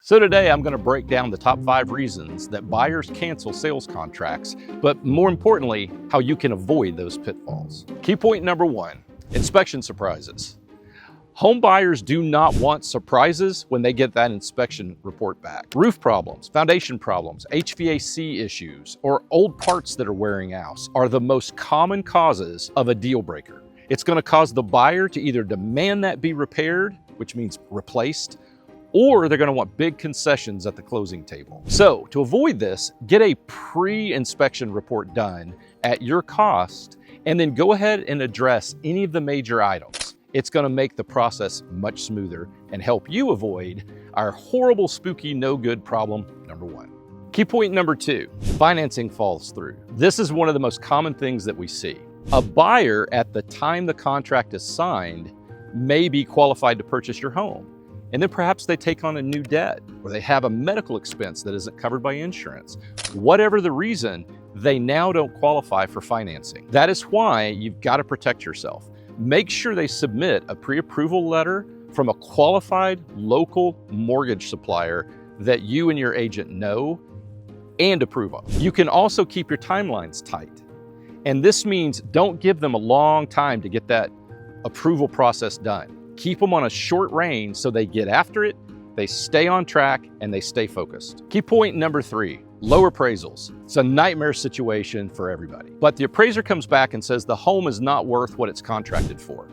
So today I'm going to break down the top 5 reasons that buyers cancel sales contracts, but more importantly, how you can avoid those pitfalls. Key point number 1, inspection surprises. Home buyers do not want surprises when they get that inspection report back. Roof problems, foundation problems, HVAC issues, or old parts that are wearing out are the most common causes of a deal breaker. It's going to cause the buyer to either demand that be repaired, which means replaced, or they're going to want big concessions at the closing table. So to avoid this, get a pre-inspection report done at your cost, and then go ahead and address any of the major items. It's going to make the process much smoother and help you avoid our horrible, spooky, no good problem number 1. Key point number 2, financing falls through. This is one of the most common things that we see. A buyer at the time the contract is signed may be qualified to purchase your home. And then perhaps they take on a new debt, or they have a medical expense that isn't covered by insurance. Whatever the reason, they now don't qualify for financing. That is why you've got to protect yourself. Make sure they submit a pre-approval letter from a qualified local mortgage supplier that you and your agent know and approve of. You can also keep your timelines tight. And this means don't give them a long time to get that approval process done. Keep them on a short range so they get after it, they stay on track, and they stay focused. Key point number 3, low appraisals. It's a nightmare situation for everybody. But the appraiser comes back and says the home is not worth what it's contracted for.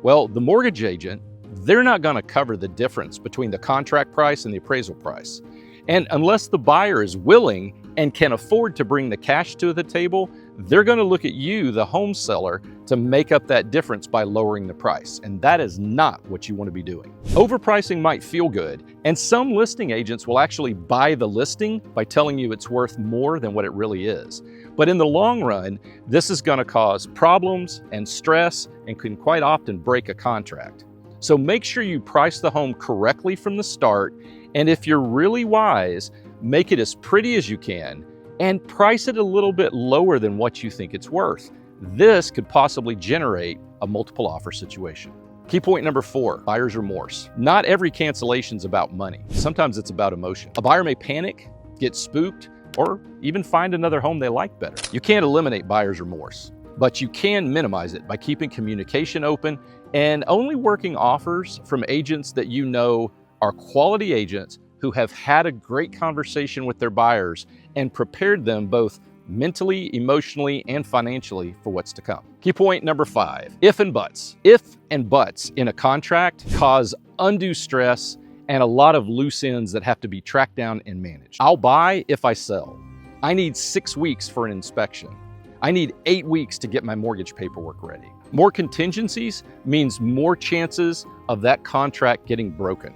Well, the mortgage agent, they're not going to cover the difference between the contract price and the appraisal price. And unless the buyer is willing and can afford to bring the cash to the table, they're going to look at you, the home seller, to make up that difference by lowering the price. And that is not what you want to be doing. Overpricing might feel good, and some listing agents will actually buy the listing by telling you it's worth more than what it really is. But in the long run, this is going to cause problems and stress and can quite often break a contract. So make sure you price the home correctly from the start, and if you're really wise, make it as pretty as you can and price it a little bit lower than what you think it's worth. This could possibly generate a multiple offer situation. Key point number 4, buyer's remorse. Not every cancellation is about money. Sometimes it's about emotion. A buyer may panic, get spooked, or even find another home they like better. You can't eliminate buyer's remorse, but you can minimize it by keeping communication open and only working offers from agents that you know are quality agents who have had a great conversation with their buyers and prepared them both mentally, emotionally, and financially for what's to come. Key point number 5, if and buts. If and buts in a contract cause undue stress and a lot of loose ends that have to be tracked down and managed. I'll buy if I sell. I need 6 weeks for an inspection. I need 8 weeks to get my mortgage paperwork ready. More contingencies means more chances of that contract getting broken.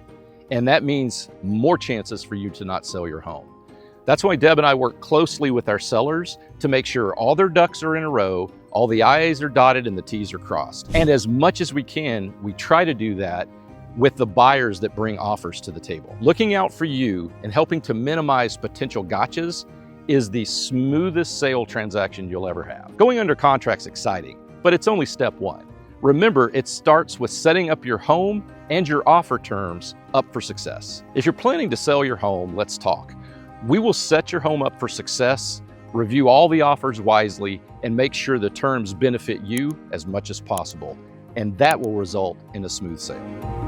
And that means more chances for you to not sell your home. That's why Deb and I work closely with our sellers to make sure all their ducks are in a row, all the I's are dotted and the T's are crossed. And as much as we can, we try to do that with the buyers that bring offers to the table. Looking out for you and helping to minimize potential gotchas is the smoothest sale transaction you'll ever have. Going under contract's exciting, but it's only step 1. Remember, it starts with setting up your home and your offer terms up for success. If you're planning to sell your home, let's talk. We will set your home up for success, review all the offers wisely, and make sure the terms benefit you as much as possible. And that will result in a smooth sale.